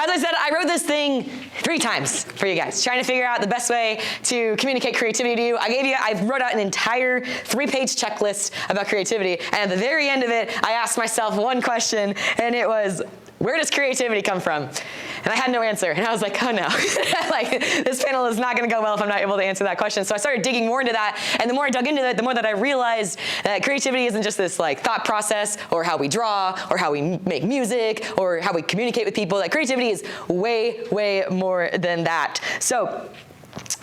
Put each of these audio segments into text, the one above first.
as I said, I wrote this thing 3 times for you guys, trying to figure out the best way to communicate creativity to you. I wrote out an entire 3-page checklist about creativity, and at the very end of it, I asked myself one question, and it was, where does creativity come from? And I had no answer, and I was like, oh no. Like, this panel is not gonna go well if I'm not able to answer that question. So I started digging more into that, and the more I dug into it, the more that I realized that creativity isn't just this like thought process, or how we draw, or how we make music, or how we communicate with people. That creativity is way, way more than that. So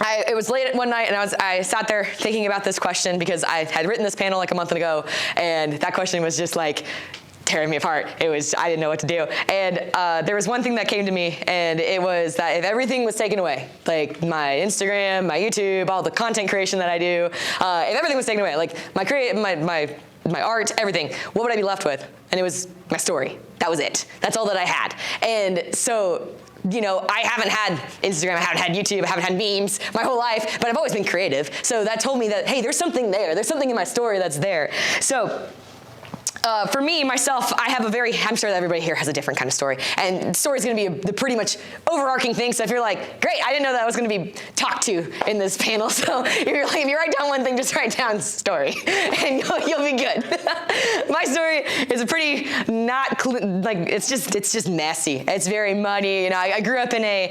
it was late one night, and I sat there thinking about this question because I had written this panel like a month ago, and that question was just like tearing me apart. I didn't know what to do. And there was one thing that came to me, and it was that if everything was taken away, like my Instagram, my YouTube, all the content creation that I do, if everything was taken away, like my art, everything, what would I be left with? And it was my story. That was it. That's all that I had. And so, you know, I haven't had Instagram, I haven't had YouTube, I haven't had memes my whole life, but I've always been creative. So that told me that, hey, there's something there. There's something in my story that's there. So for me, myself, I'm sure that everybody here has a different kind of story. And story is going to be the pretty much overarching thing. So if you're like, great, I didn't know that I was going to be talked to in this panel. So if you write down one thing, just write down story, and you'll be good. My story is a pretty it's just messy. It's very muddy. You know, I grew up in a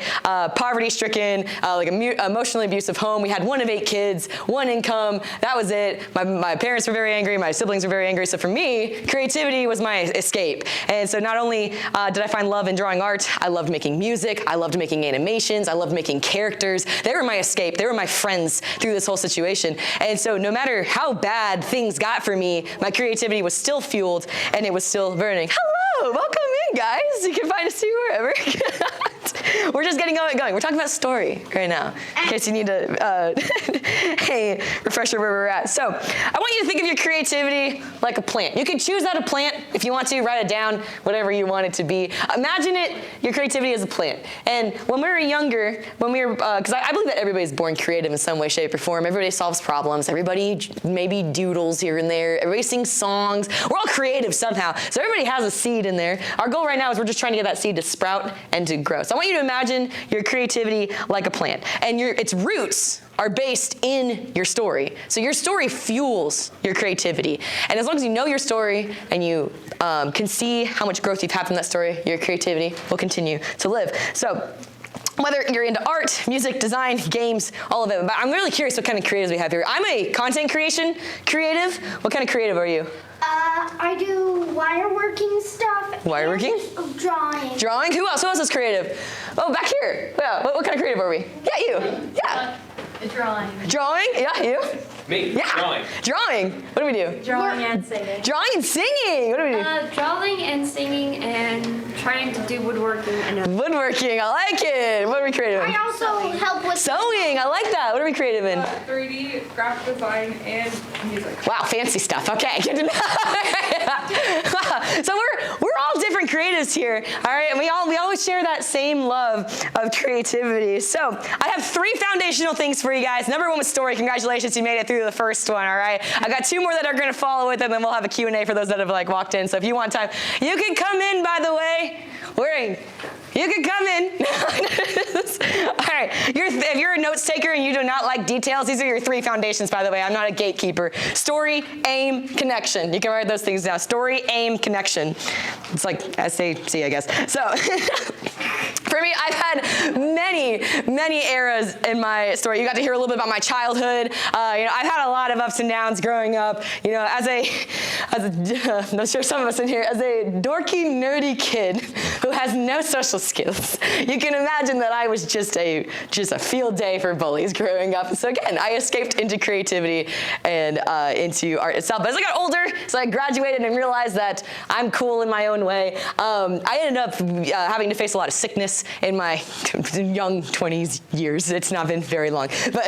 poverty-stricken, emotionally abusive home. We had 1 of 8 kids, 1 income. That was it. My parents were very angry. My siblings were very angry. So for me, creativity was my escape. And so not only did I find love in drawing art, I loved making music, I loved making animations, I loved making characters. They were my escape. They were my friends through this whole situation. And so no matter how bad things got for me, my creativity was still fueled, and it was still burning. Hello, welcome in, guys. You can find us wherever. We're just getting going. We're talking about story right now, in case you need a hey, refresher where we're at. So I want you to think of your creativity like a plant. You can choose out a plant if you want to, write it down, whatever you want it to be. Imagine your creativity as a plant. And when we were younger, because I believe that everybody's born creative in some way, shape, or form. Everybody solves problems. Everybody maybe doodles here and there. Everybody sings songs. We're all creative somehow. So everybody has a seed in there. Our goal right now is we're just trying to get that seed to sprout and to grow. So I want you to imagine your creativity like a plant. And its roots are based in your story. So your story fuels your creativity. And as long as you know your story and you can see how much growth you've had from that story, your creativity will continue to live. So whether you're into art, music, design, games, all of it. But I'm really curious what kind of creatives we have here. I'm a content creation creative. What kind of creative are you? I do wireworking stuff. Wireworking? Drawing. Drawing? Who else? Who else is creative? Oh, back here. Yeah. What kind of creative are we? Yeah, you. Yeah. Drawing. Drawing? Yeah, you? Me. Yeah. Drawing. Drawing. What do we do? Drawing and singing. Drawing and singing. What do we do? Drawing and singing and trying to do woodworking. Woodworking. I like it. What are we creative in? I also help with Sewing. I like that. What are we creative in? 3D, graphic design, and music. Wow, fancy stuff. Okay, good to know. So we're all different creatives here, all right? And we always share that same love of creativity. So I have 3 foundational things for you guys. Number 1 was story. Congratulations, you made it through the first one, all right? I got 2 more that are going to follow with it, and then we'll have a Q&A for those that have walked in. So if you want time, you can come in, by the way. You can come in. All right. If you're a notes taker and you do not like details, these are your 3 foundations, by the way. I'm not a gatekeeper. Story, aim, connection. You can write those things down. Story, aim, connection. It's like SAC, I guess. So for me, I've had many eras in my story. You got to hear a little bit about my childhood. I've had a lot of ups and downs growing up. I'm sure some of us in here, as a dorky, nerdy kid who has no social skills, you can imagine that I was just a field day for bullies growing up. So again, I escaped into creativity and into art itself. But as I got older, so I graduated and realized that I'm cool in my own way. I ended up having to face a lot of sickness in my young 20s years. It's not been very long. But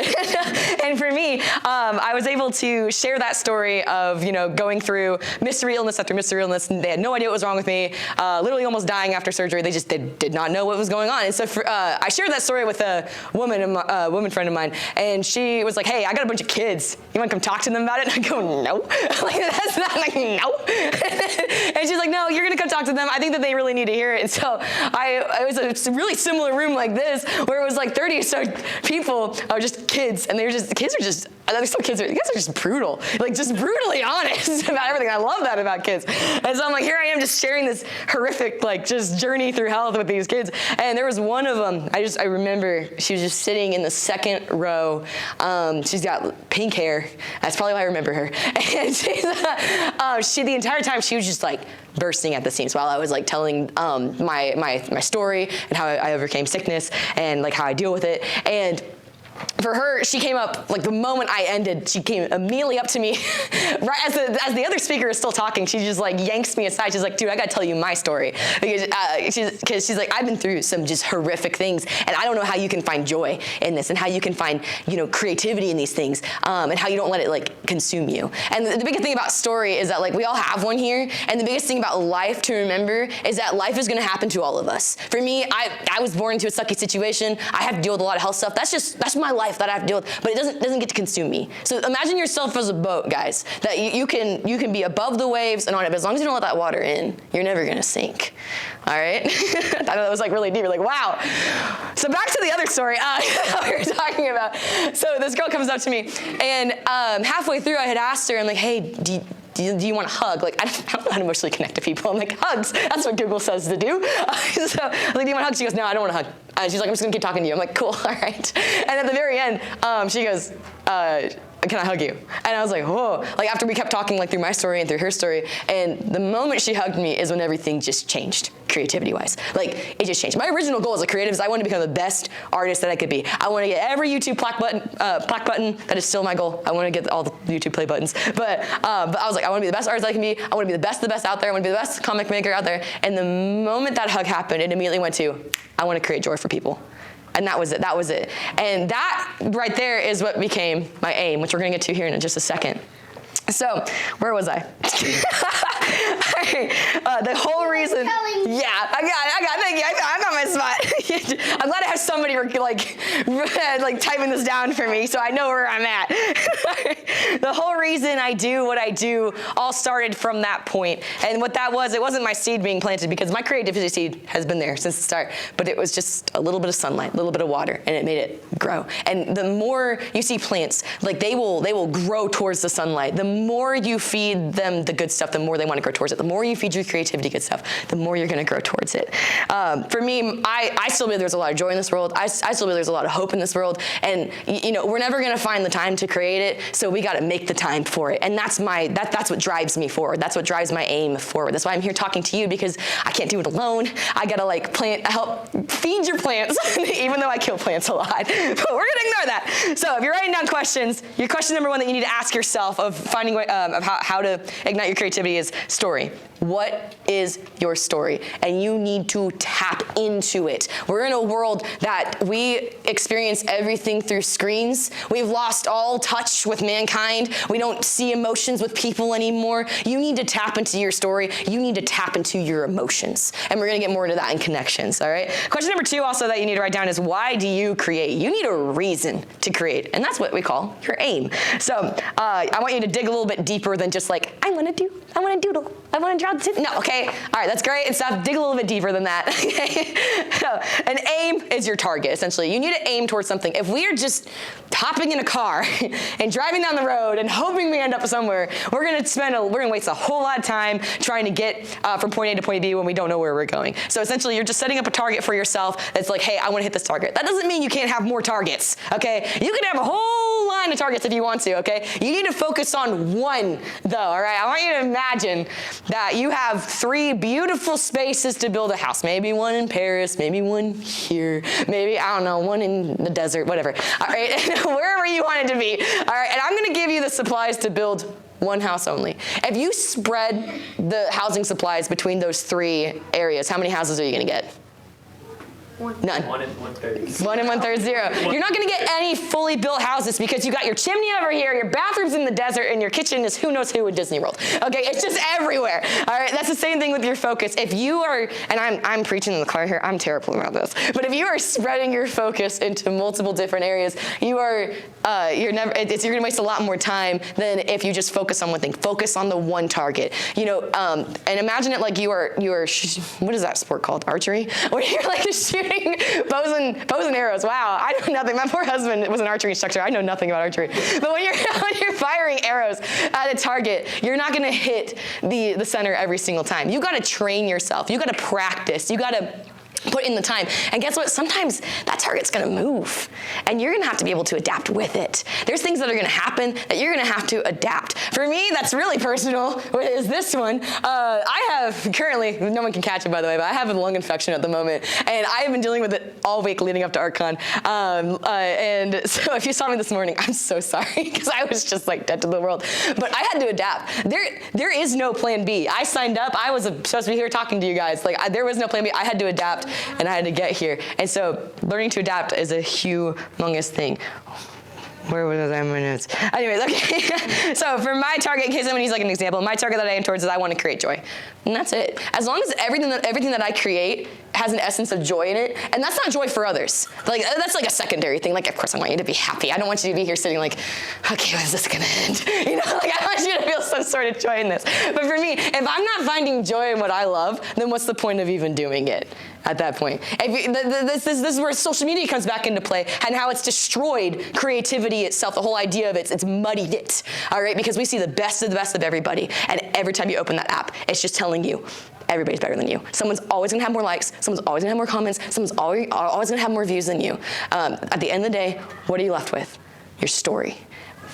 and for me, I was able to share that story of going through mystery illness after mystery illness. They had no idea what was wrong with me. Literally almost dying after surgery. They did not know what was going on. And so I shared that story with a woman friend of mine, and she was like, hey, I got a bunch of kids. You want to come talk to them about it? And I go, no. Like, that's not, like, no. And she's like, no, you're going to come talk to them. I think that they really need to hear it. And so it was a really similar room like this, where it was like 30 or so people, just kids, and they're just brutal, like just brutally honest about everything. I love that about kids. And so I'm like, here I am just sharing this horrific, like, just journey through health with these kids. And there was one of them, I remember she was just sitting in the second row. She's got pink hair. That's probably why I remember her. And she the entire time, she was just like bursting at the seams while I was like telling my story and how I overcame sickness and like how I deal with it. And for her, she came up, like the moment I ended, she came immediately up to me, right as the other speaker is still talking. She just like yanks me aside. She's like, dude, I gotta tell you my story. Because she's like, I've been through some just horrific things, and I don't know how you can find joy in this, and how you can find, creativity in these things, and how you don't let it like consume you. And the biggest thing about story is that like we all have one here, and the biggest thing about life to remember is that life is gonna happen to all of us. For me, I was born into a sucky situation. I have to deal with a lot of health stuff. That's my life that I have to deal with, but it doesn't get to consume me. So imagine yourself as a boat, guys, that you can be above the waves and on it, but as long as you don't let that water in, you're never gonna sink. All right? I thought that was like really deep. You're like, wow. So back to the other story we were talking about. So this girl comes up to me, and halfway through I had asked her, I'm like, hey, do you want a hug? Like, I don't know how to emotionally connect to people. I'm like, hugs, that's what Google says to do. So I was like, do you want a hug? She goes, no, I don't want a hug. She's like, I'm just gonna keep talking to you. I'm like, cool, all right. And at the very end, she goes, can I hug you? And I was like, whoa. Like after we kept talking like through my story and through her story, and the moment she hugged me is when everything just changed, creativity-wise. Like it just changed. My original goal as a creative is I want to become the best artist that I could be. I want to get every YouTube plaque button. That is still my goal. I want to get all the YouTube play buttons. But I was like, I want to be the best artist I can be. I want to be the best out there. I want to be the best comic maker out there. And the moment that hug happened, it immediately went to, I want to create joy for people. And that was it. And that right there is what became my aim, which we're gonna get to here in just a second. So, where was I? The whole reason. Yeah, I got. Thank you. I got my spot. I'm glad I have somebody like typing this down for me, so I know where I'm at. The whole reason I do what I do all started from that point, and what that was, it wasn't my seed being planted, because my creativity seed has been there since the start, but it was just a little bit of sunlight, a little bit of water, and it made it grow. And the more you see plants, like they will grow towards the sunlight. The more you feed them the good stuff, the more they want to grow towards it. The more you feed your creativity good stuff, the more you're going to grow towards it. For me, I still believe there's a lot of joy in this world. I still believe there's a lot of hope in this world. And we're never going to find the time to create it, so we got to make the time for it. And that's what drives me forward. That's what drives my aim forward. That's why I'm here talking to you, because I can't do it alone. I got to help feed your plants, even though I kill plants a lot. But we're going to ignore that. So if you're writing down questions, your question number one that you need to ask yourself of finding of how to ignite your creativity is story. What is your story? And you need to tap into it. We're in a world that we experience everything through screens. We've lost all touch with mankind. We don't see emotions with people anymore. You need to tap into your story. You need to tap into your emotions. And we're gonna get more into that in connections, all right? Question number two also that you need to write down is, why do you create? You need a reason to create, and that's what we call your aim. So I want you to dig a little bit deeper than just like, I wanna doodle, I wanna draw. No, okay, all right, that's great and stuff. Dig a little bit deeper than that, okay? So an aim is your target, essentially. You need to aim towards something. If we are just hopping in a car and driving down the road and hoping we end up somewhere, we're gonna waste a whole lot of time trying to get from point A to point B when we don't know where we're going. So essentially, you're just setting up a target for yourself that's like, hey, I wanna hit this target. That doesn't mean you can't have more targets, okay? You can have a whole line of targets if you want to, okay? You need to focus on one, though, all right? I want you to imagine that you have 3 beautiful spaces to build a house. Maybe one in Paris, maybe one here, maybe, I don't know, one in the desert, whatever. All right, wherever you want it to be. All right, and I'm gonna give you the supplies to build one house only. If you spread the housing supplies between those 3 areas, how many houses are you gonna get? None. 1 in 1/3. 1 and 1/3 0. You're not gonna get any fully built houses because you got your chimney over here, your bathroom's in the desert, and your kitchen is who knows who in Disney World. Okay, it's just everywhere. All right, that's the same thing with your focus. If you are, and I'm preaching in the car here, I'm terrible about this, but if you are spreading your focus into multiple different areas, you're gonna waste a lot more time than if you just focus on one thing. Focus on the one target. You know, and imagine it like you are what is that sport called? Archery? Where you're like shooting bows and arrows. Wow, I know nothing. My poor husband was an archery instructor. I know nothing about archery. But when you're firing arrows at a target, you're not gonna hit the center every single time. You gotta train yourself. You gotta practice. You gotta put in the time. And guess what? Sometimes that target's gonna move and you're gonna have to be able to adapt with it. There's things that are gonna happen that you're gonna have to adapt. For me, that's really personal, is this one. I have currently, no one can catch it by the way, but I have a lung infection at the moment and I have been dealing with it all week leading up to Artcon. And so if you saw me this morning, I'm so sorry because I was just like dead to the world. But I had to adapt. There is no plan B. I signed up, I was supposed to be here talking to you guys. Like there was no plan B. I had to adapt. And I had to get here. And so learning to adapt is a humongous thing. Where was I in my notes? Anyways, okay. So for my target, in case someone needs like an example, my target that I aim towards is I want to create joy. And that's it. As long as everything that I create has an essence of joy in it, and that's not joy for others. Like that's like a secondary thing. Like of course I want you to be happy. I don't want you to be here sitting like, okay, when's this gonna end? You know, like I want you to feel some sort of joy in this. But for me, if I'm not finding joy in what I love, then what's the point of even doing it? At that point. This is where social media comes back into play and how it's destroyed creativity itself, the whole idea of it's muddied it, all right? Because we see the best of everybody, and every time you open that app, it's just telling you everybody's better than you. Someone's always gonna have more likes, someone's always gonna have more comments, someone's always gonna have more views than you. At the end of the day, what are you left with? Your story.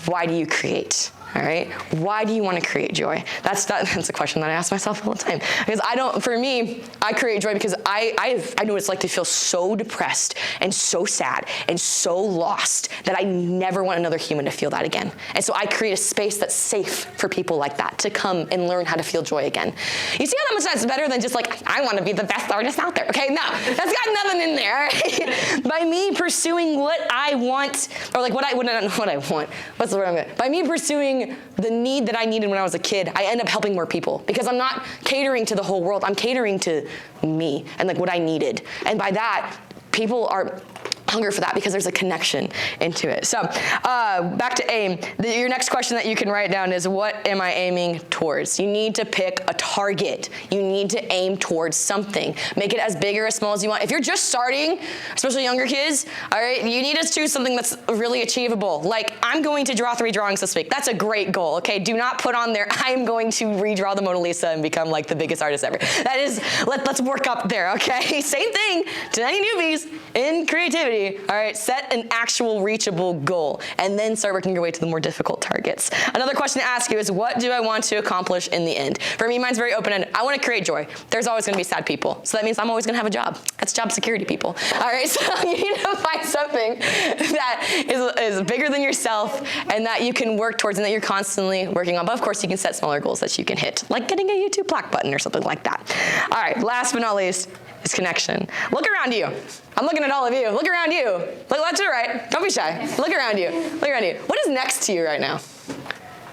Why do you create? All right? Why do you want to create joy? That's a question that I ask myself all the time. Because for me, I create joy because I know what it's like to feel so depressed and so sad and so lost that I never want another human to feel that again. And so I create a space that's safe for people like that to come and learn how to feel joy again. You see how much that's better than just like, I want to be the best artist out there. Okay, no, that's got nothing in there. All right? By me pursuing what I want, or like what I want, what's the word I'm going to, by me pursuing the need that I needed when I was a kid, I end up helping more people because I'm not catering to the whole world. I'm catering to me and like what I needed. And by that, people are hunger for that because there's a connection into it. So back to aim. Your next question that you can write down is, what am I aiming towards? You need to pick a target. You need to aim towards something. Make it as big or as small as you want. If you're just starting, especially younger kids, all right, you need to choose something that's really achievable. Like, I'm going to draw 3 drawings this week. That's a great goal, okay? Do not put on there, I'm going to redraw the Mona Lisa and become like the biggest artist ever. That is, let's work up there, okay? Same thing to any newbies in creativity. All right, set an actual reachable goal and then start working your way to the more difficult targets. Another question to ask you is, what do I want to accomplish in the end? For me, mine's very open-ended. I want to create joy. There's always going to be sad people. So that means I'm always going to have a job. That's job security, people. All right, so you need to find something that is bigger than yourself and that you can work towards and that you're constantly working on. But of course, you can set smaller goals that you can hit, like getting a YouTube plaque button or something like that. All right, last but not least is connection. Look around you. I'm looking at all of you. Look around you. Look left to the right. Don't be shy. Look around you. Look around you. What is next to you right now?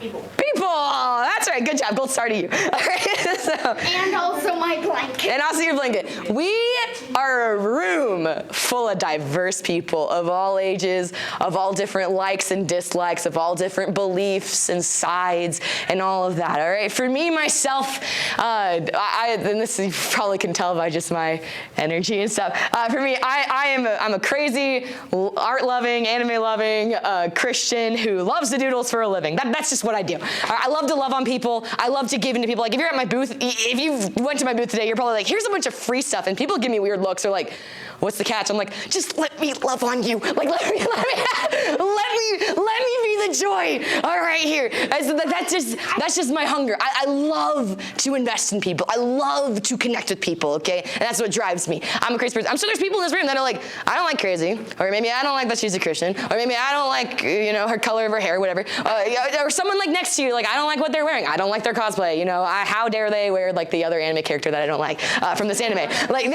People. People. That's right. Good job. Gold star to you. All right. So, And also my blanket. and also your blanket. We are a room full of diverse people of all ages, of all different likes and dislikes, of all different beliefs and sides and all of that. All right. For me, myself, and this you probably can tell by just my energy and stuff. For me, I'm a crazy, art-loving, anime-loving Christian who loves the doodles for a living. That's just what I do. I love to love on people. I love to give into people. Like if you're at my booth, if you went to my booth today, you're probably like, here's a bunch of free stuff, and people give me weird looks or like, what's the catch? I'm like, just let me love on you. Like let me be the joy. All right, here. So that's just my hunger. I love to invest in people. I love to connect with people. Okay, and that's what drives me. I'm a crazy person. I'm sure there's people in this room that are like, I don't like crazy, or maybe I don't like that she's a Christian, or maybe I don't like her color of her hair, whatever. Or someone like next to you, like I don't like what they're wearing. I don't like their cosplay. How dare they wear like the other anime character that I don't like from this anime? Like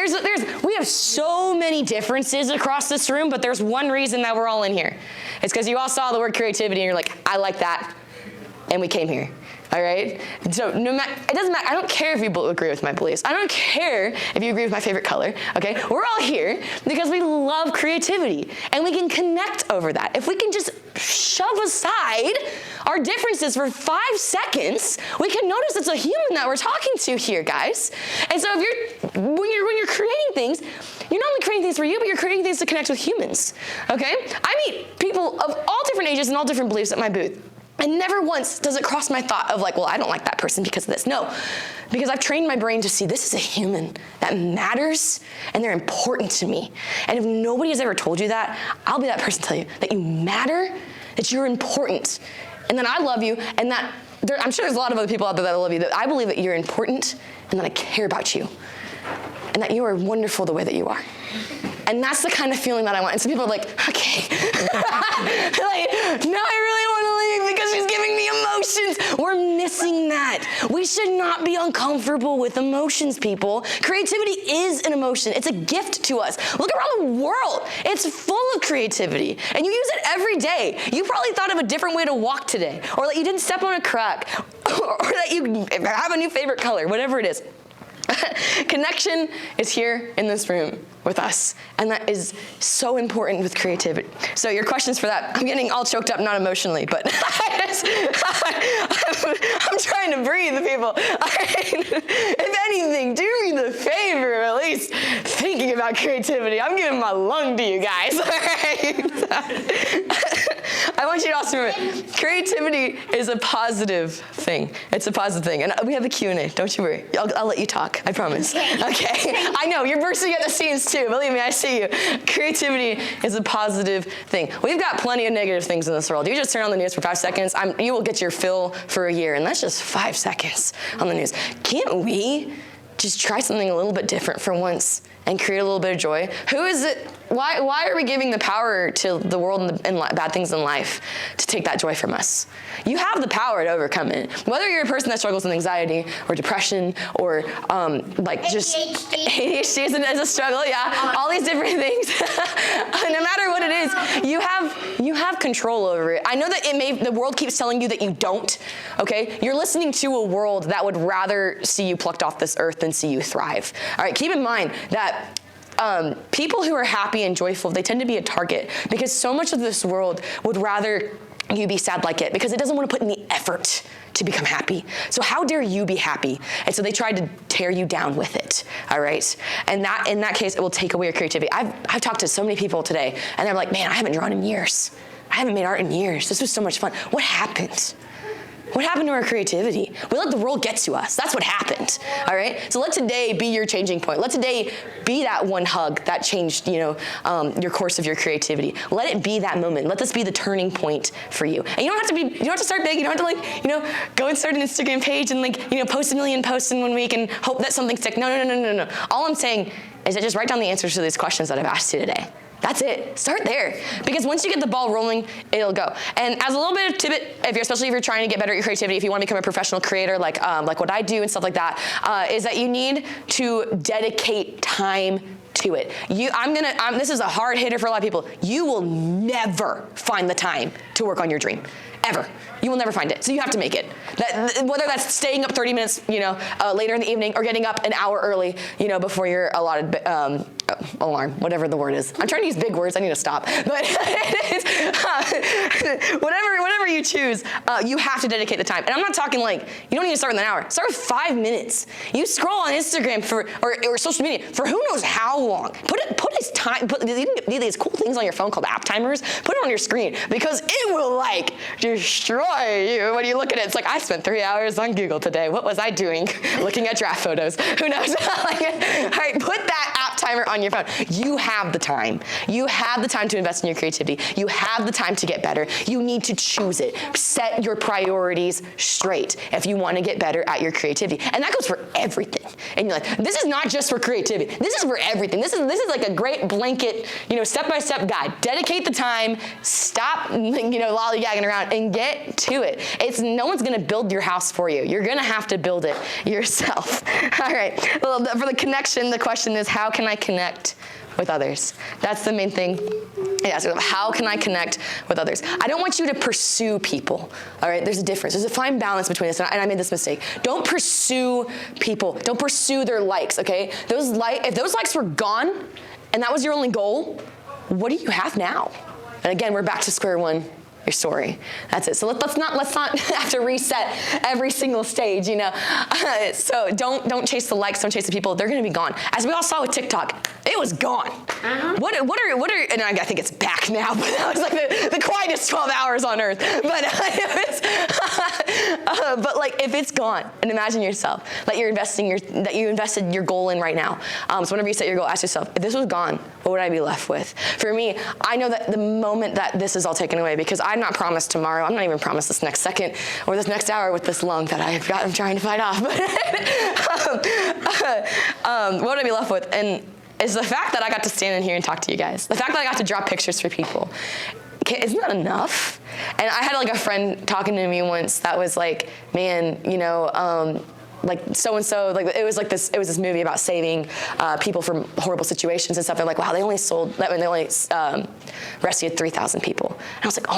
we have so so many differences across this room, but there's one reason that we're all in here. It's because you all saw the word creativity and you're like, I like that, and we came here. All right? So it doesn't matter. I don't care if you agree with my beliefs. I don't care if you agree with my favorite color, okay? We're all here because we love creativity, and we can connect over that. If we can just shove aside our differences for 5 seconds, we can notice it's a human that we're talking to here, guys. And so when you're creating things, you're not only creating things for you, but you're creating things to connect with humans, okay? I meet people of all different ages and all different beliefs at my booth. And never once does it cross my thought of like, well, I don't like that person because of this. No, because I've trained my brain to see this is a human that matters and they're important to me. And if nobody has ever told you that, I'll be that person to tell you that you matter, that you're important, and that I love you, and that I'm sure there's a lot of other people out there that love you, that I believe that you're important and that I care about you and that you are wonderful the way that you are. And that's the kind of feeling that I want. And some people are like, okay. Like, no, I really want to leave because she's giving me emotions. We're missing that. We should not be uncomfortable with emotions, people. Creativity is an emotion. It's a gift to us. Look around the world. It's full of creativity. And you use it every day. You probably thought of a different way to walk today, or that you didn't step on a crack, or that you have a new favorite color, whatever it is. Connection is here in this room with us, and that is so important with creativity. So your questions for that, I'm getting all choked up, not emotionally, but I'm trying to breathe, people. If anything, do me the favor of at least thinking about creativity. I'm giving my lung to you guys, all right? I want you to also remember, creativity is a positive thing. It's a positive thing. And we have a Q&A. Don't you worry. I'll let you talk. I promise. Okay? I know. You're bursting at the seams too. Believe me, I see you. Creativity is a positive thing. We've got plenty of negative things in this world. You just turn on the news for 5 seconds, you will get your fill for a year. And that's just 5 seconds on the news. Can't we just try something a little bit different for once and create a little bit of joy? Who is it? Why are we giving the power to the world and bad things in life to take that joy from us? You have the power to overcome it. Whether you're a person that struggles with anxiety or depression or just ADHD is a struggle, yeah, all these different things. No matter what it is, you have control over it. I know that the world keeps telling you that you don't, okay? You're listening to a world that would rather see you plucked off this earth than see you thrive. All right, keep in mind that people who are happy and joyful, they tend to be a target because so much of this world would rather you be sad like it because it doesn't want to put in the effort to become happy. So how dare you be happy? And so they try to tear you down with it, all right? And that in that case, it will take away your creativity. I've talked to so many people today, and they're like, man, I haven't drawn in years. I haven't made art in years. This was so much fun. What happened? What happened to our creativity? We let the world get to us. That's what happened, all right? So let today be your changing point. Let today be that one hug that changed, your course of your creativity. Let it be that moment. Let this be the turning point for you. And you don't have to start big. You don't have to go and start an Instagram page and post a million posts in 1 week and hope that something sticks. No. All I'm saying is that just write down the answers to these questions that I've asked you today. That's it. Start there. Because once you get the ball rolling, it'll go. And as a little bit of tidbit, especially if you're trying to get better at your creativity, if you want to become a professional creator like what I do and stuff like that, is that you need to dedicate time to it. This is a hard hitter for a lot of people. You will never find the time to work on your dream. Ever. You will never find it. So you have to make it. Whether that's staying up 30 minutes, later in the evening, or getting up an hour early, before your allotted alarm, whatever the word is. I'm trying to use big words. I need to stop. But whatever you choose, you have to dedicate the time. And I'm not talking like you don't need to start with an hour. Start with 5 minutes. You scroll on Instagram or social media for who knows how long. Put time. You can get these cool things on your phone called app timers. Put it on your screen because it will destroy you when you look at it. It's like I spent 3 hours on Google today. What was I doing? Looking at draft photos. Who knows? All right, put that app timer on your phone. You have the time. You have the time to invest in your creativity. You have the time to get better. You need to choose it. Set your priorities straight if you want to get better at your creativity. And that goes for everything in your life. This is not just for creativity. This is for everything. This is like a great blanket, step-by-step guide. Dedicate the time. Stop, lollygagging around and get to it. No one's going to build your house for you. You're going to have to build it yourself. All right. Well, for the connection, the question is, how can I connect with others. That's the main thing. Yeah, so how can I connect with others? I don't want you to pursue people, all right? There's a difference. There's a fine balance between this, and I made this mistake. Don't pursue people. Don't pursue their likes, okay? If those likes were gone, and that was your only goal, what do you have now? And again, we're back to square one. Your story. That's it. So let's not have to reset every single stage, you know. So don't chase the likes, don't chase the people. They're going to be gone. As we all saw with TikTok, it was gone. What are and I think it's back now, but that was like the quietest 12 hours on earth. But but like if it's gone, and imagine yourself that you invested your goal in right now. So whenever you set your goal, ask yourself, if this was gone, what would I be left with? For me, I know that the moment that this is all taken away, because I'm not promised tomorrow, I'm not even promised this next second or this next hour with this lung that I'm trying to fight off. But what would I be left with? And is the fact that I got to stand in here and talk to you guys. The fact that I got to draw pictures for people. Isn't that enough? And I had like a friend talking to me once that was like, man, you know, like so-and-so, like it was this movie about saving people from horrible situations and stuff. They're like, wow, they only rescued 3,000 people. And I was like,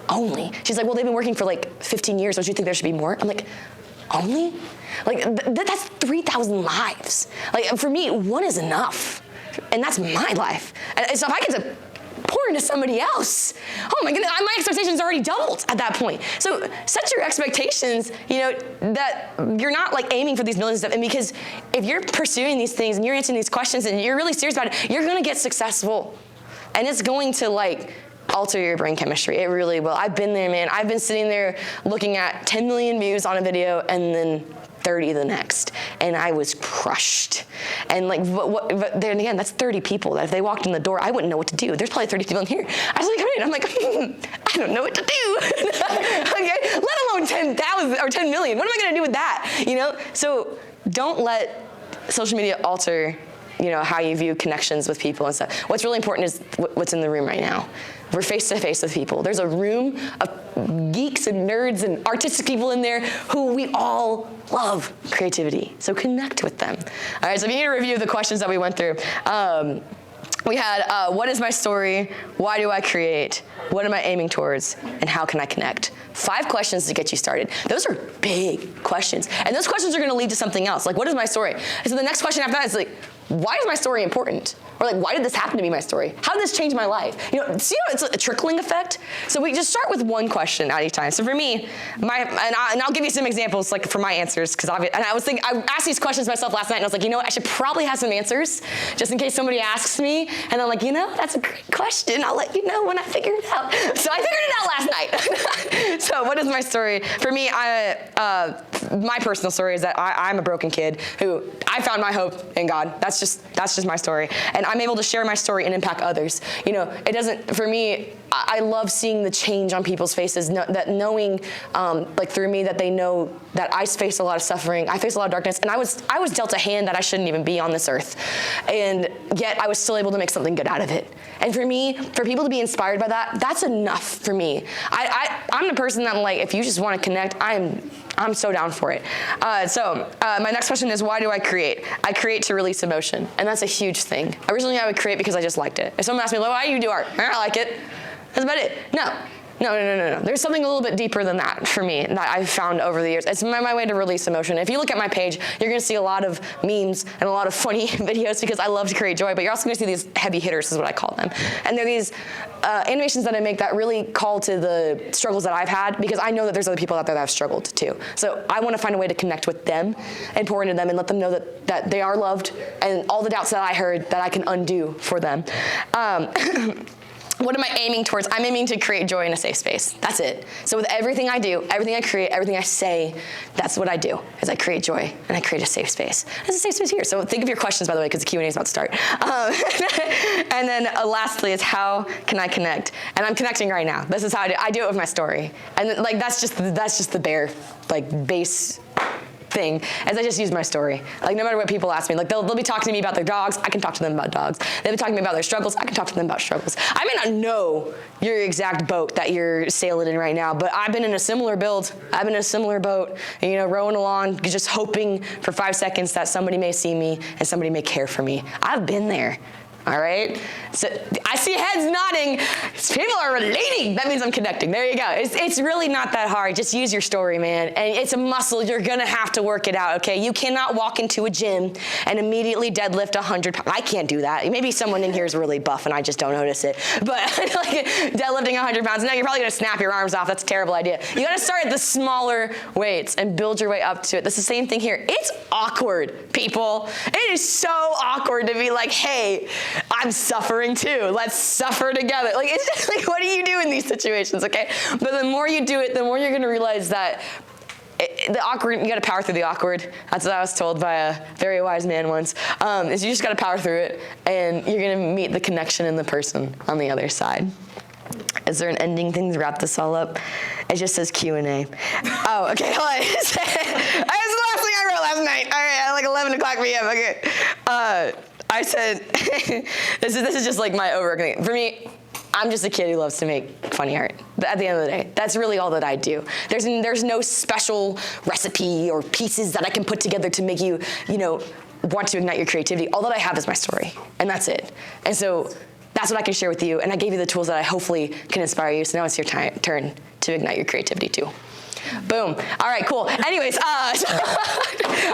only? She's like, well, they've been working for like 15 years. Don't you think there should be more? I'm like, only? Like that's 3,000 lives. Like for me, one is enough. And that's my life. And so if I get to pour into somebody else, oh my goodness, my expectations already doubled at that point. So set your expectations, you know, that you're not like aiming for these millions of stuff. And because if you're pursuing these things and you're answering these questions and you're really serious about it, you're gonna get successful. And it's going to like alter your brain chemistry. It really will. I've been there, man. I've been sitting there looking at 10 million views on a video and then 30 the next, and I was crushed. And like, but then again, that's 30 people that if they walked in the door, I wouldn't know what to do. There's probably 30 people in here. I was like, I'm like, I don't know what to do. Okay, let alone 10,000 or 10 million. What am I gonna do with that? You know? So don't let social media alter, you know, how you view connections with people and stuff. What's really important is what's in the room right now. We're face to face with people. There's a room of geeks and nerds and artistic people in there who we all love creativity. So connect with them. All right, so if you need to review the questions that we went through, we had, what is my story? Why do I create? What am I aiming towards? And how can I connect? 5 questions to get you started. Those are big questions. And those questions are gonna lead to something else. Like, what is my story? And so the next question after that is like, why is my story important? Or like, why did this happen to be my story? How did this change my life? You know, see how it's a trickling effect? So we just start with one question at each time. So for me, and I'll give you some examples like for my answers, because I asked these questions myself last night, and I was like, you know what, I should probably have some answers, just in case somebody asks me, and I'm like, you know, that's a great question. I'll let you know when I figure it out. So I figured it out last night. So what is my story? For me, my personal story is that I'm a broken kid who I found my hope in God. That's just my story. And I'm able to share my story and impact others. You know, it doesn't, for me, I love seeing the change on people's faces, that knowing, like through me, that they know that I face a lot of suffering, I face a lot of darkness, and I was dealt a hand that I shouldn't even be on this earth. And yet I was still able to make something good out of it. And for me, for people to be inspired by that, that's enough for me. I'm the person that, like, if you just want to connect, I'm so down for it. So my next question is, why do I create? I create to release emotion, and that's a huge thing. Originally, I would create because I just liked it. If someone asked me, well, why do you do art? I like it. That's about it. No. There's something a little bit deeper than that for me that I've found over the years. It's my way to release emotion. If you look at my page, you're gonna see a lot of memes and a lot of funny videos because I love to create joy, but you're also gonna see these heavy hitters is what I call them. And they're these animations that I make that really call to the struggles that I've had, because I know that there's other people out there that have struggled too. So I wanna find a way to connect with them and pour into them and let them know that they are loved, and all the doubts that I heard that I can undo for them. What am I aiming towards? I'm aiming to create joy in a safe space. That's it. So with everything I do, everything I create, everything I say, that's what I do, is I create joy and I create a safe space. There's a safe space here. So think of your questions, by the way, because the Q&A is about to start. And then lastly is, how can I connect? And I'm connecting right now. This is how I do it with my story. And like that's just the bare, like, base thing, as I just use my story. Like, no matter what people ask me, like they'll be talking to me about their dogs, I can talk to them about dogs. They'll be talking to me about their struggles, I can talk to them about struggles. I may not know your exact boat that you're sailing in right now, but I've been in a similar build. I've been in a similar boat, you know, rowing along, just hoping for 5 seconds that somebody may see me and somebody may care for me. I've been there. All right? So I see heads nodding. People are relating. That means I'm connecting. There you go. It's really not that hard. Just use your story, man. And it's a muscle. You're going to have to work it out, okay? You cannot walk into a gym and immediately deadlift 100 pounds. I can't do that. Maybe someone in here is really buff and I just don't notice it. But like deadlifting 100 pounds, now you're probably going to snap your arms off. That's a terrible idea. You got to start at the smaller weights and build your way up to it. That's the same thing here. It's awkward, people. It is so awkward to be like, hey, I'm suffering too. Let's suffer together. Like, it's just like, what do you do in these situations, okay? But the more you do it, the more you're going to realize that the awkward, you got to power through the awkward. That's what I was told by a very wise man once. Is you just got to power through it, and you're going to meet the connection in the person on the other side. Is there an ending thing to wrap this all up? It just says Q&A. Oh, okay, hold on. That's the last thing I wrote last night. All right, at like 11 o'clock p.m. Okay. I said, this is just like my overworking thing. For me, I'm just a kid who loves to make funny art. At the end of the day, that's really all that I do. There's no special recipe or pieces that I can put together to make you want to ignite your creativity. All that I have is my story, and that's it. And so that's what I can share with you, and I gave you the tools that I hopefully can inspire you, so now it's your turn to ignite your creativity too. Boom. All right, cool. Anyways, I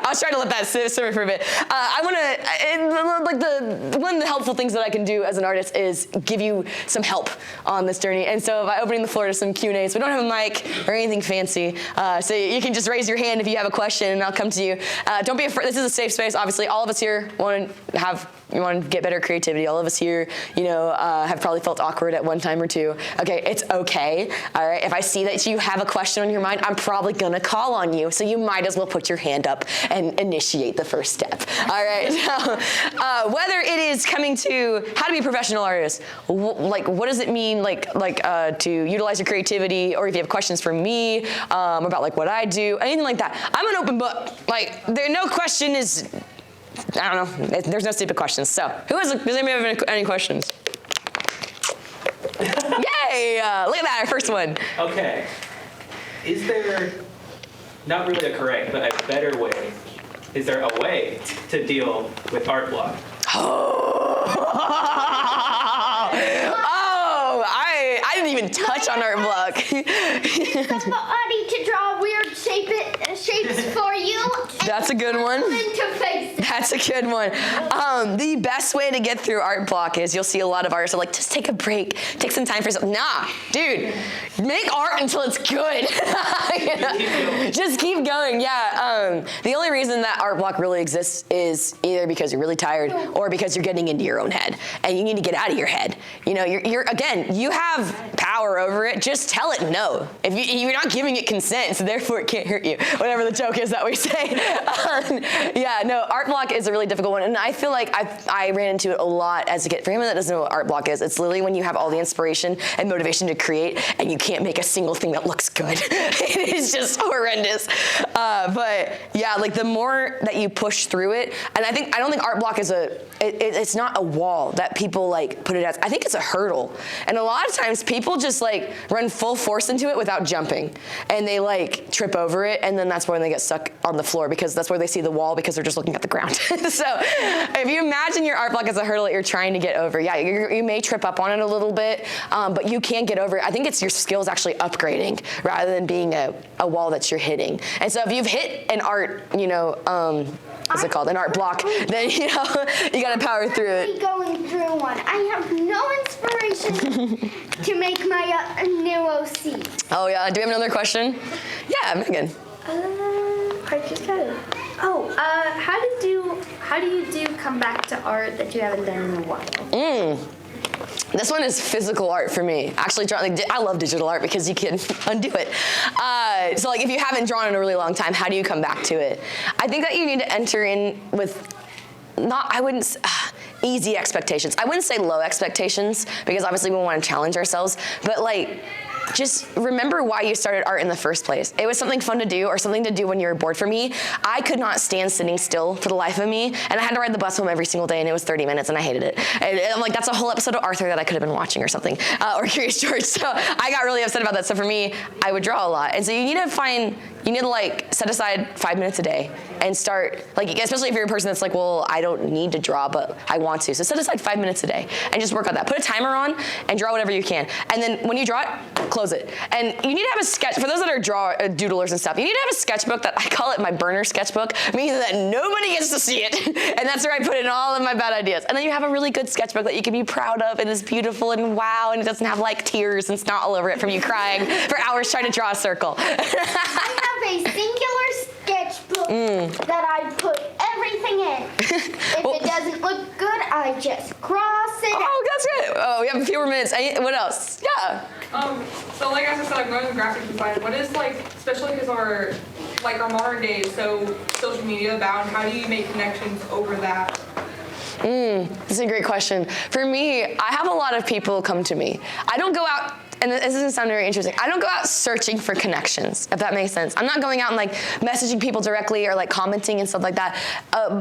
was trying to let that simmer for a bit. I want to, one of the helpful things that I can do as an artist is give you some help on this journey. And so by opening the floor to some Q&As, we don't have a mic or anything fancy, so you can just raise your hand if you have a question, and I'll come to you. Don't be afraid. This is a safe space. Obviously, all of us here want to get better creativity. All of us here, have probably felt awkward at one time or two. Okay, it's okay. All right. If I see that you have a question on your mind, I'm probably gonna call on you. So you might as well put your hand up and initiate the first step. All right. So, whether it is coming to how to be a professional artist, what does it mean, to utilize your creativity, or if you have questions for me about what I do, anything like that. I'm an open book. No question is. I don't know. There's no stupid questions. So, does anybody have any questions? Yay! Look at that, our first one. Okay. Is there, not really a correct, but a better way, is there a way to deal with art block? I didn't even touch on art block. Somebody to draw weird shapes for you. That's a good one. Interface. That's a good one. The best way to get through art block is you'll see a lot of artists are like, just take a break, take some time for yourself. Nah, dude, make art until it's good. Just keep going. Yeah. The only reason that art block really exists is either because you're really tired or because you're getting into your own head and you need to get out of your head. You have power over it. Just tell it no. If you're not giving it consent, so therefore it can't hurt you. Whatever the joke is that we say. Art block is a really difficult one, and I feel like I ran into it a lot as a kid. For anyone that doesn't know what art block is, it's literally when you have all the inspiration and motivation to create, and you can't make a single thing that looks good. It is just horrendous. The more that you push through it, and I don't think art block is it's not a wall that people put it as. I think it's a hurdle, and a lot of times people just run full force into it without jumping, and they trip over it, and then that's when they get stuck on the floor because that's where they see the wall because they're just looking at the ground. So if you imagine your art block as a hurdle that you're trying to get over, you may trip up on it a little bit, but you can get over it. I think it's your skills actually upgrading rather than being a wall that you're hitting. And so if you've hit an art, what's it called? An art block, then you gotta power through it. Going through one. I have no inspiration to make my new OC. Oh yeah, do we have another question? Yeah, Megan. I just had it. How do you do come back to art that you haven't done in a while? This one is physical art for me. Actually, I love digital art because you can undo it. So if you haven't drawn in a really long time, how do you come back to it? I think that you need to enter in with easy expectations. I wouldn't say low expectations because obviously we want to challenge ourselves, but just remember why you started art in the first place. It was something fun to do or something to do when you were bored. For me, I could not stand sitting still for the life of me, and I had to ride the bus home every single day, and it was 30 minutes, and I hated it. And I'm like, that's a whole episode of Arthur that I could have been watching or something, or Curious George. So I got really upset about that. So for me, I would draw a lot. And so you need to find you need to like set aside 5 minutes a day and start, like, especially if you're a person that's like, well, I don't need to draw, but I want to. So set aside 5 minutes a day and just work on that. Put a timer on and draw whatever you can. And then when you draw it, close it. And you need to have a sketch, for those that are doodlers and stuff, you need to have a sketchbook that I call it my burner sketchbook, meaning that nobody gets to see it. And that's where I put in all of my bad ideas. And then you have a really good sketchbook that you can be proud of and is beautiful and wow, and it doesn't have like tears and snot all over it from you crying for hours trying to draw a circle. I have a singular sketchbook that I put everything in. If it doesn't look good, I just cross it out. Oh, that's good. Oh, we have a few more minutes. What else? Yeah. So like as I said, I'm going to graphic design. What is like, especially because our modern day is so social media bound, how do you make connections over that? That's a great question. For me, I have a lot of people come to me. I don't go out, and this doesn't sound very interesting, I don't go out searching for connections, if that makes sense. I'm not going out and like messaging people directly or like commenting and stuff like that.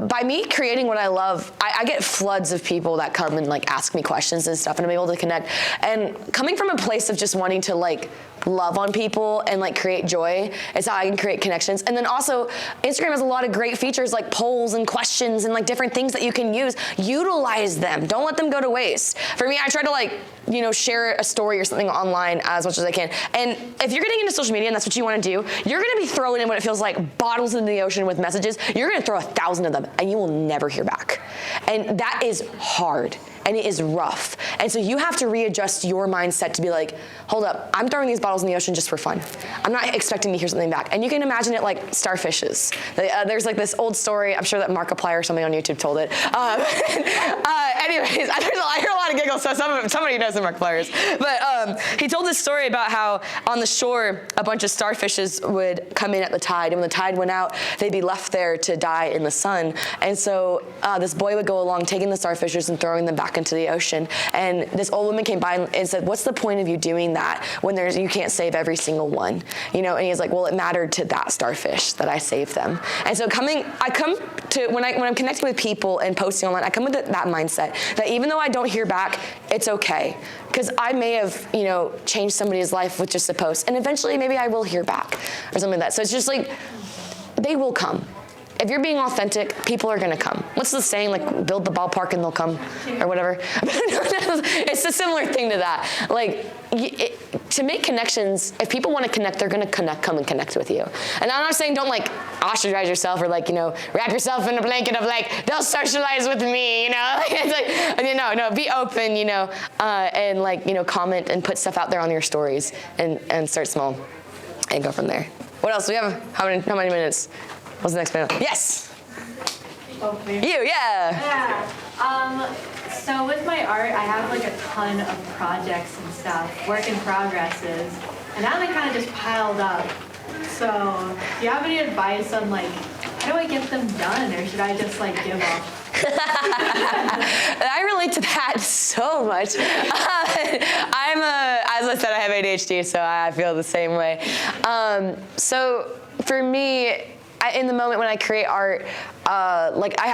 By me creating what I love, I get floods of people that come and like ask me questions and stuff, and I'm able to connect. And coming from a place of just wanting to like love on people and like create joy is how I can create connections. And then also Instagram has a lot of great features like polls and questions and like different things that you can use. Utilize them. Don't let them go to waste. For me, I try to like, you know, share a story or something online as much as I can. And if you're getting into social media and that's what you want to do, you're going to be throwing in what it feels like bottles into the ocean with messages. You're going to throw 1,000 of them and you will never hear back. And that is hard. And it is rough. And so you have to readjust your mindset to be like, hold up, I'm throwing these bottles in the ocean just for fun. I'm not expecting to hear something back. And you can imagine it like starfishes. There's like this old story, I'm sure that Markiplier or something on YouTube told it. Anyways, I hear a lot of giggles, so somebody knows who Markiplier is. But he told this story about how on the shore, a bunch of starfishes would come in at the tide. And when the tide went out, they'd be left there to die in the sun. And so this boy would go along taking the starfishes and throwing them back into the ocean. And this old woman came by and said, what's the point of you doing that when you can't save every single one? You know, and he's like, well, it mattered to that starfish that I saved them. And so when I'm connecting with people and posting online, I come with that mindset that even though I don't hear back, it's okay. Because I may have, you know, changed somebody's life with just a post. And eventually maybe I will hear back or something like that. So it's just like, they will come. If you're being authentic, people are gonna come. What's the saying, like, build the ballpark and they'll come, or whatever? It's a similar thing to that. Like, to make connections, if people wanna connect, they're gonna come and connect with you. And I'm not saying don't like ostracize yourself or like, you know, wrap yourself in a blanket of like, they'll socialize with me, you know? It's like, no, be open, you know, and like, you know, comment and put stuff out there on your stories and start small and go from there. What else? We have, how many minutes? What's the next panel? Yes. Oh, me? You, yeah. Yeah. So with my art, I have like a ton of projects and stuff, work in progresses, and now they kind of just piled up. So do you have any advice on like, how do I get them done, or should I just like give up? I relate to that so much. As I said, I have ADHD, so I feel the same way. So for me, in the moment when I create art, like I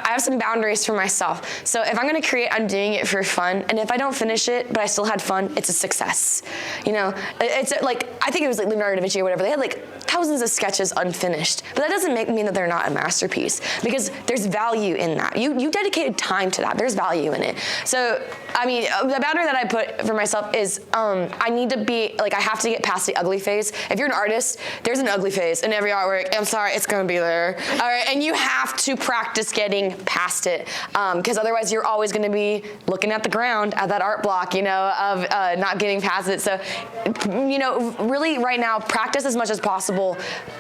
have some boundaries for myself. So if I'm gonna create, I'm doing it for fun. And if I don't finish it, but I still had fun, it's a success. You know, it's like, I think it was like Leonardo da Vinci or whatever. They had like thousands of sketches unfinished, but that doesn't mean that they're not a masterpiece, because there's value in that. You dedicated time to that. There's value in it. So, I mean, the boundary that I put for myself is I need to be, like, I have to get past the ugly phase. If you're an artist, there's an ugly phase in every artwork. I'm sorry, it's gonna be there. All right, and you have to practice getting past it, because otherwise you're always gonna be looking at the ground, at that art block, you know, of not getting past it. So, you know, really right now, practice as much as possible,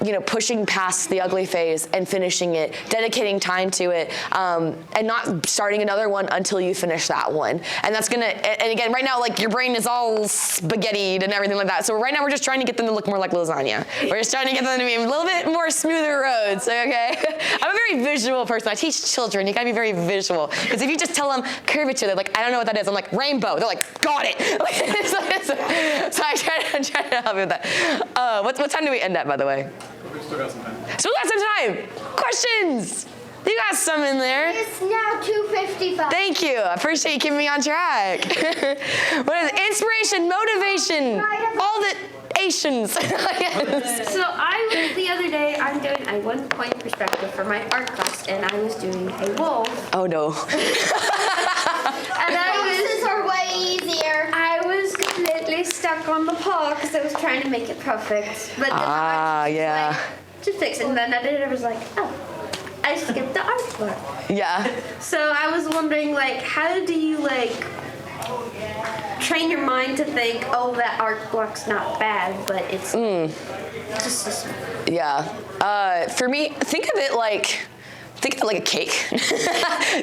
you know, pushing past the ugly phase and finishing it, dedicating time to it, and not starting another one until you finish that one. And that's gonna, and again, right now, like, your brain is all spaghettied and everything like that. So right now we're just trying to get them to look more like lasagna. We're just trying to get them to be a little bit more smoother roads, okay? I'm a very visual person. I teach children, you gotta be very visual. Because if you just tell them curvature, they're like, I don't know what that is. I'm like, rainbow. They're like, got it. So I try to help you with that. What time do we end at, by the way? We still got some time. Still got some time. Questions? You got some in there. It's now 2:55. Thank you. I appreciate you keeping me on track. What is it? Inspiration, motivation, all the Asians. Yes. So the other day, I'm doing a 1-point perspective for my art class, and I was doing a wolf. Oh no. And Boxes are way easier. I was completely stuck on the paw because I was trying to make it perfect. But Yeah. to fix it, and then I was like, oh, I skipped the artwork. Yeah. So I was wondering, like, how do you, like, train your mind to think, oh, that art block's not bad, but it's just Yeah. For me, think of it like a cake.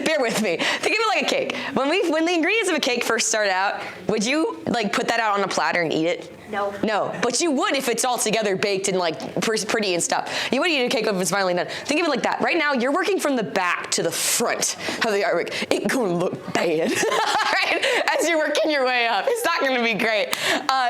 Bear with me. Think of it like a cake. When the ingredients of a cake first start out, would you like put that out on a platter and eat it? No. No, but you would if it's all together baked and like pretty and stuff. You would eat a cake if it's finally done. Think of it like that. Right now, you're working from the back to the front of the artwork. It's gonna look bad, right? As you're working your way up, it's not gonna be great.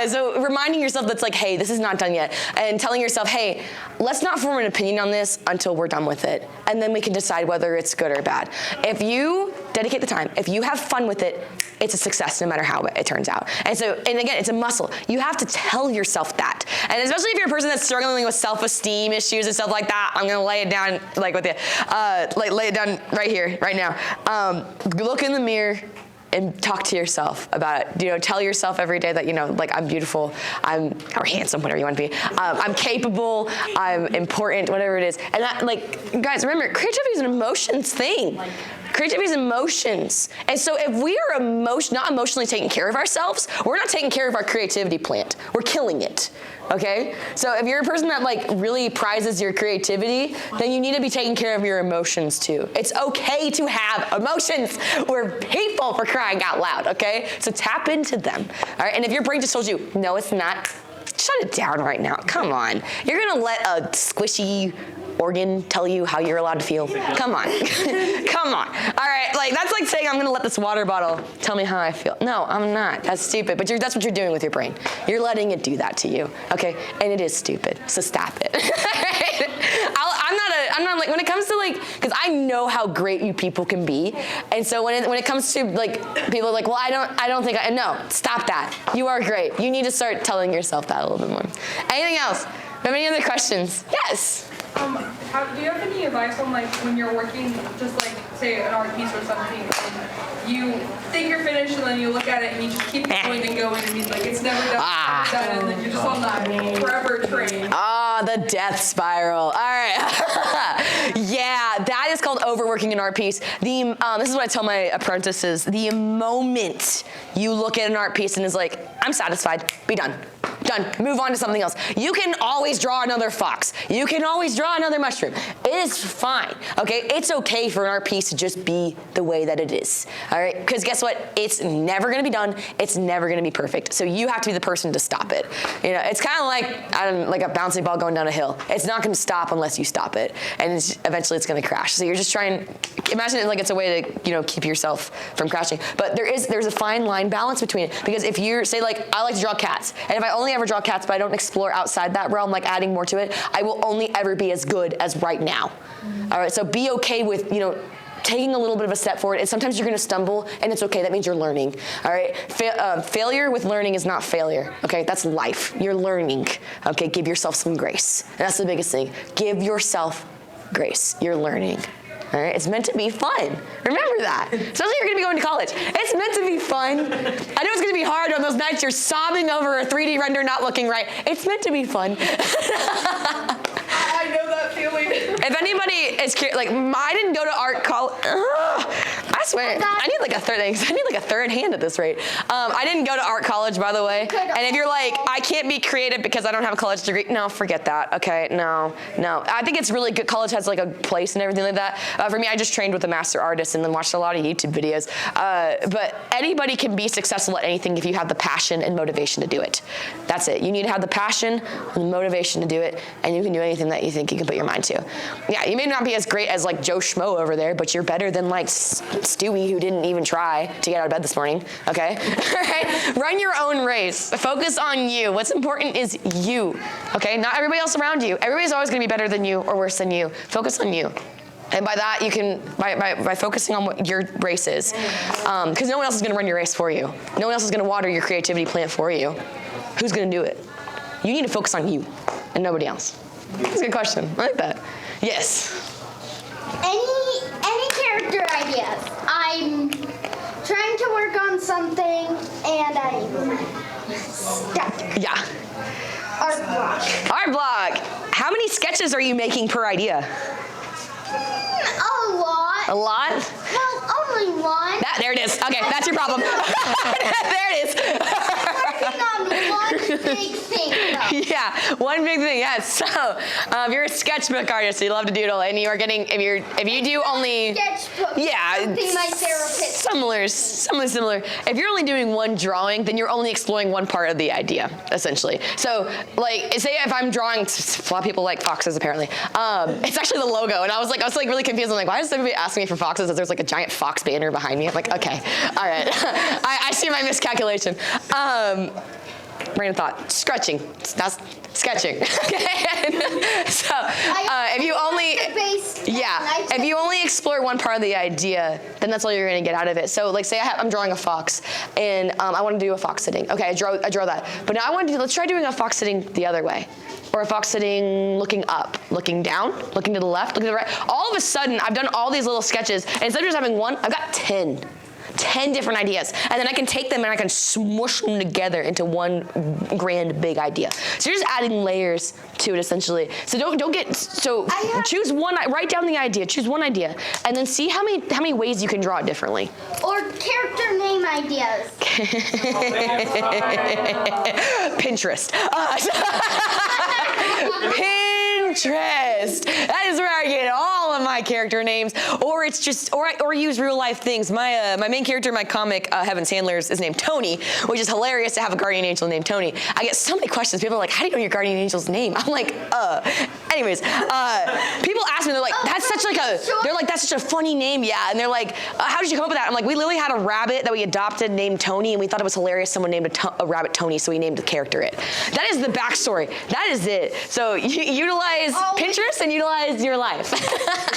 So reminding yourself that's like, hey, this is not done yet, and telling yourself, hey, let's not form an opinion on this until we're done with it, and then we can decide whether it's good or bad. If you dedicate the time, if you have fun with it, it's a success no matter how it turns out. And again, it's a muscle. You have to tell yourself that. And especially if you're a person that's struggling with self-esteem issues and stuff like that, I'm gonna lay it down like with you, lay it down right here, right now. Look in the mirror and talk to yourself about it. Tell yourself every day that, like, I'm beautiful, or handsome, whatever you want to be. I'm capable, I'm important, whatever it is. And that, like, guys, remember, creativity is an emotions thing. Creativity is emotions. And so if we are not emotionally taking care of ourselves, we're not taking care of our creativity plant. We're killing it. Okay? So if you're a person that like really prizes your creativity, then you need to be taking care of your emotions too. It's okay to have emotions. We're people, for crying out loud, okay? So tap into them. All right? And if your brain just told you, no, it's not, shut it down right now. Come on. You're gonna let a squishy organ tell you how you're allowed to feel? Come on. Come on. All right, like that's like saying I'm gonna let this water bottle tell me how I feel. No, I'm not. That's stupid, but that's what you're doing with your brain. You're letting it do that to you, okay? And it is stupid, so stop it. I'm not like, when it comes to like, because I know how great you people can be, and so when it comes to like, people are like, well, I don't think no, stop that. You are great. You need to start telling yourself that a little bit more. Anything else? Have any other questions? Yes. Do you have any advice on like when you're working, just like say an art piece or something, and you think you're finished and then you look at it and you just keep going and going and you're like it's never done, it's never done, and then you're just on that forever train. The death spiral. All right. Yeah, that is called overworking an art piece. This is what I tell my apprentices. The moment you look at an art piece and is like, I'm satisfied, be done. Done. Move on to something else. You can always draw another fox. You can always draw another mushroom. It is fine, okay? It's okay for an art piece to just be the way that it is, all right? Because guess what? It's never gonna be done. It's never gonna be perfect. So you have to be the person to stop it. It's kind of like a bouncy ball going down a hill. It's not gonna stop unless you stop it, and eventually it's gonna crash. So you're just trying. Imagine it like it's a way to keep yourself from crashing. But there's a fine line balance between it, because if you're say like I like to draw cats, and if I only ever draw cats but I don't explore outside that realm, like adding more to it, I will only ever be as good as right now. All right, so be okay with taking a little bit of a step forward, and sometimes you're gonna stumble, and it's okay, that means you're learning, all right? Failure with learning is not failure, okay? That's life, you're learning, okay? Give yourself some grace. That's the biggest thing. Give yourself grace, you're learning. All right, it's meant to be fun. Remember that. Especially if you're gonna be going to college. It's meant to be fun. I know it's gonna be hard on those nights you're sobbing over a 3D render not looking right. It's meant to be fun. I know that feeling. If anybody is curious, like I didn't go to art college. I swear, I need like a third hand at this rate. I didn't go to art college, by the way. And if you're like, I can't be creative because I don't have a college degree, no, forget that. Okay, no. I think it's really good. College has like a place and everything like that. For me, I just trained with a master artist and then watched a lot of YouTube videos. But anybody can be successful at anything if you have the passion and motivation to do it. That's it. You need to have the passion and the motivation to do it, and you can do anything that you think you can put your mind to. Yeah, you may not be as great as like Joe Schmo over there, but you're better than like Stewie, who didn't even try to get out of bed this morning, okay? Right? Run your own race. Focus on you. What's important is you, okay? Not everybody else around you. Everybody's always gonna be better than you or worse than you. Focus on you. And by that, you can, by focusing on what your race is, because no one else is gonna run your race for you. No one else is gonna water your creativity plant for you. Who's gonna do it? You need to focus on you and nobody else. That's a good question. I like that. Yes. Any character ideas? I'm trying to work on something and I'm stuck. Yeah. Art block. Art block. How many sketches are you making per idea? A lot. A lot? Well, only one. There it is. Okay, that's your problem. There it is. Working on one big thing though. Yeah, one big thing. Yes. So, if you're a sketchbook artist, so you love to doodle, and you are getting, if you do only, Sketchbook. yeah, Something my therapist. similar. If you're only doing one drawing, then you're only exploring one part of the idea, essentially. So, like, say if I'm drawing, a lot of people like foxes apparently. It's actually the logo, and I was like really confused. I'm like, why is everybody asking me for foxes? If there's like a giant fox banner behind me. I'm like, okay, all right. I see my miscalculation. Random thought. Sketching. That's sketching. Okay. So if you only, if you only explore one part of the idea, then that's all you're gonna get out of it. So like, say I'm drawing a fox, and I want to do a fox sitting. Okay, I draw that. But now let's try doing a fox sitting the other way. Or a fox sitting looking up, looking down, looking to the left, looking to the right. All of a sudden, I've done all these little sketches, and instead of just having one, I've got 10 different ideas. And then I can take them and I can smush them together into one grand big idea. So you're just adding layers to it essentially. So choose one, write down the idea, choose one idea, and then see how many ways you can draw it differently. Or character name ideas. Pinterest. Pinterest. That is where I get all of my character names, or it's just, or use real life things. My main character in my comic, Heaven Sandler's, is named Tony, which is hilarious to have a guardian angel named Tony. I get so many questions. People are like, how do you know your guardian angel's name? I'm like, Anyways, people ask me, they're like, that's such a funny name, yeah. And they're like, how did you come up with that? I'm like, we literally had a rabbit that we adopted named Tony, and we thought it was hilarious someone named a rabbit Tony, so we named the character it. That is the backstory. That is it. So utilize Pinterest and utilize your life.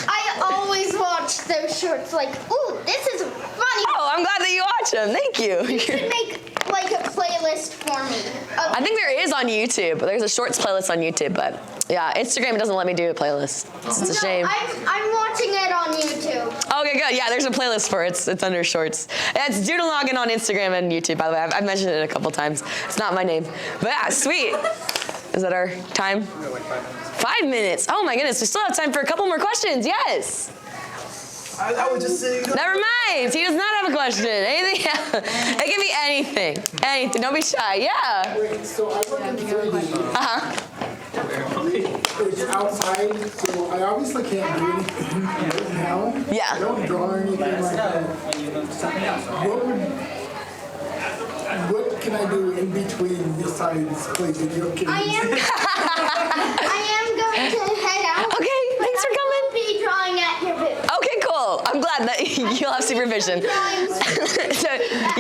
I always watch those shorts like, ooh, this is funny. Oh, I'm glad that you watch them. Thank you. You should make like a playlist for me. I think there is on YouTube. There's a shorts playlist on YouTube, but yeah, Instagram doesn't let me do a playlist. It's a shame. I'm watching it on YouTube. Okay, good. Yeah, there's a playlist for it. It's under shorts. It's Doodlenoggin on Instagram and YouTube, by the way. I've mentioned it a couple times. It's not my name. But yeah, sweet. Is that our time? 5 minutes. Oh my goodness, we still have time for a couple more questions. Yes. I was just saying. Never mind. He does not have a question. Anything else? It can be anything. Anything. Don't be shy. Yeah. Wait, so I work in 3D. It's outside, so I obviously can't do anything right now. Yeah. I don't draw or anything like that. What can I do in between besides play video games? I am going to head out. Okay, thanks for coming. Be drawing at your booth. Okay, cool. I'm glad that you'll have supervision. So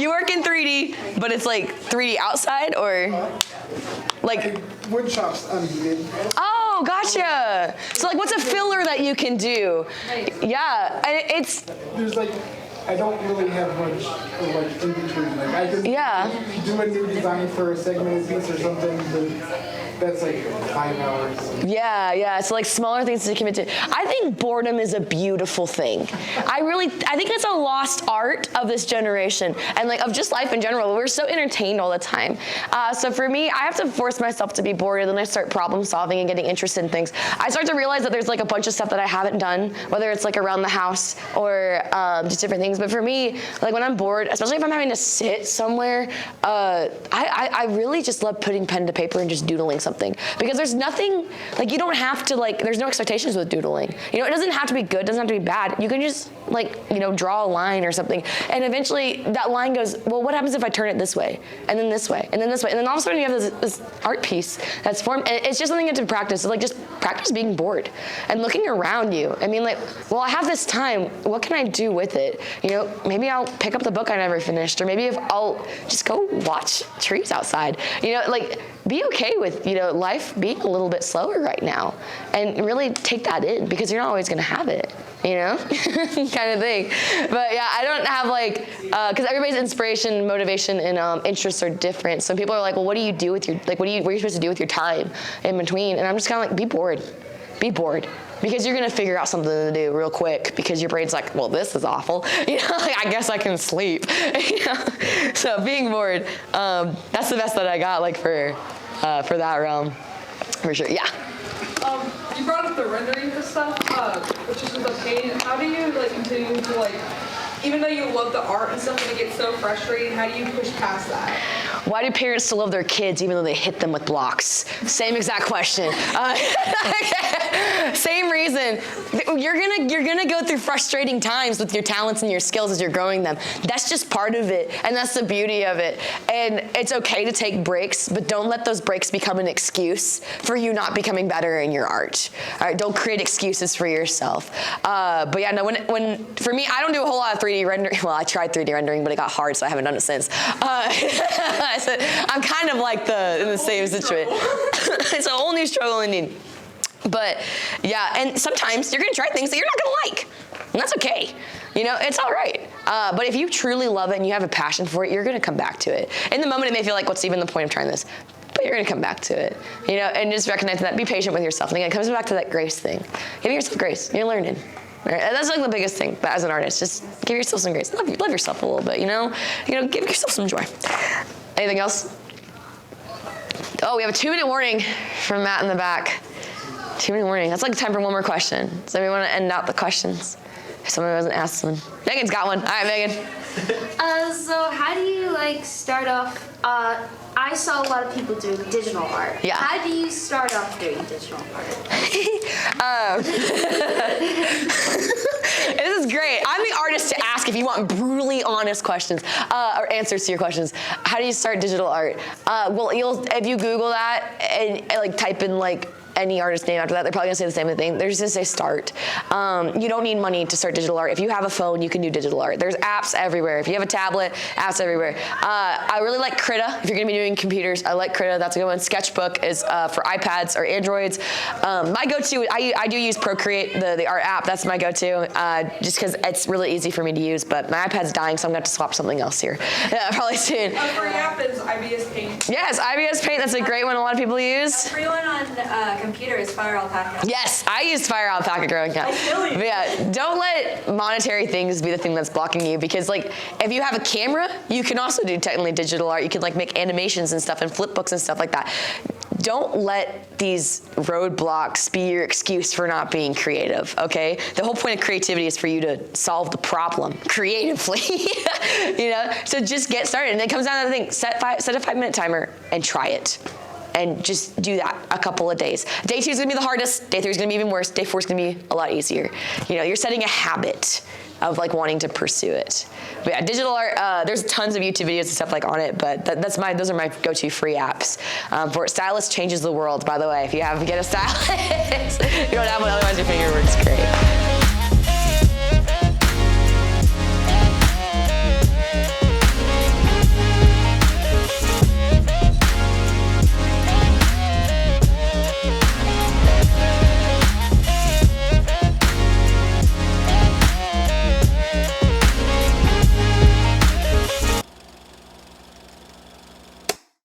you work in 3D, but it's like 3D outside or like wood shops unheated. Oh, gotcha. So like what's a filler that you can do? Yeah, and it's there's like I don't really have much like in between. Like I can do a new design for a segmented piece or something, but that's like 5 hours. Yeah. So like smaller things to commit to. I think boredom is a beautiful thing. I think it's a lost art of this generation and like of just life in general. We're so entertained all the time. So for me, I have to force myself to be bored, and then I start problem solving and getting interested in things. I start to realize that there's like a bunch of stuff that I haven't done, whether it's like around the house or just different things. But for me, like when I'm bored, especially if I'm having to sit somewhere, I really just love putting pen to paper and just doodling something, because there's nothing like you don't have to like there's no expectations with doodling. You know, it doesn't have to be good, it doesn't have to be bad. You can just like, you know, draw a line or something, and eventually that line goes, well, what happens if I turn it this way and then this way and then this way, and then all of a sudden you have this art piece that's formed, and it's just something you have to practice. So like just practice being bored and looking around you. I mean, like, well, I have this time, what can I do with it? You know, maybe I'll pick up the book I never finished, or maybe if I'll just go watch trees outside. You know, like be okay with, you know, life being a little bit slower right now, and really take that in, because you're not always gonna have it, you know? kind of thing. But yeah, I don't have like, because everybody's inspiration, motivation, and interests are different. Some people are like, well, what do you do with your, like, what are you supposed to do with your time in between? And I'm just kind of like, be bored. Be bored. Because you're gonna figure out something to do real quick because your brain's like, well, this is awful. You know, like, I guess I can sleep. You know? So being bored, that's the best that I got, like for that realm, for sure. Yeah. You brought up the rendering and stuff, which is with the paint. How do you like continue to like, even though you love the art and stuff, and it gets so frustrating, how do you push past that? Why do parents still love their kids even though they hit them with blocks? Same exact question. Same reason. You're gonna go through frustrating times with your talents and your skills as you're growing them. That's just part of it, and that's the beauty of it. And it's okay to take breaks, but don't let those breaks become an excuse for you not becoming better in your art. All right, don't create excuses for yourself. But yeah, no. When for me, I don't do a whole lot of 3D rendering. Well, I tried 3D rendering, but it got hard, so I haven't done it since. So I'm kind of like in the same situation. It's a whole new struggle indeed. But yeah, and sometimes you're gonna try things that you're not gonna like, and that's okay. You know, it's all right. But if you truly love it and you have a passion for it, you're gonna come back to it. In the moment, it may feel like, what's even the point of trying this? But you're gonna come back to it. You know, and just recognize that. Be patient with yourself. And again, it comes back to that grace thing. Give yourself grace. You're learning. Right? And that's like the biggest thing. But as an artist, just give yourself some grace. Love yourself a little bit. You know, give yourself some joy. Anything else? Oh, we have a 2-minute warning from Matt in the back. 2-minute warning. That's like time for one more question. So we want to end out the questions. If someone hasn't asked one. Megan's got one. All right, Megan. So how do you like start off? I saw a lot of people doing digital art. Yeah. How do you start off doing digital art? This is great. I'm the artist to ask if you want brutally honest questions or answers to your questions. How do you start digital art? Well, if you Google that and like type in like any artist name after that, they're probably gonna say the same thing. They're just gonna say start. You don't need money to start digital art. If you have a phone, you can do digital art. There's apps everywhere. If you have a tablet, apps everywhere. I really like Krita. If you're gonna be doing computers, I like Krita. That's a good one. Sketchbook is for iPads or Androids. My go-to, I do use Procreate, the art app. That's my go-to, just because it's really easy for me to use. But my iPad's dying, so I'm gonna have to swap something else here probably soon. A free app is IBS Paint. Yes, IBS Paint. That's a great one. A lot of people use. Free one on computer is Fire Alpaca. Yes, I used Fire Alpaca growing up. But yeah, don't let monetary things be the thing that's blocking you, because like if you have a camera, you can also do technically digital art. You can like make animations and stuff and flip books and stuff like that. Don't let these roadblocks be your excuse for not being creative, okay? The whole point of creativity is for you to solve the problem creatively, you know? So just get started. And it comes down to the thing, set a 5-minute timer and try it. And just do that a couple of days. Day 2 is gonna be the hardest. Day 3 is gonna be even worse. Day 4 is gonna be a lot easier. You know, you're setting a habit of like wanting to pursue it. But yeah, digital art, there's tons of YouTube videos and stuff like on it, but those are my go-to free apps. For it. Stylist changes the world, by the way. If you get a stylist, you don't have one, otherwise your finger works great.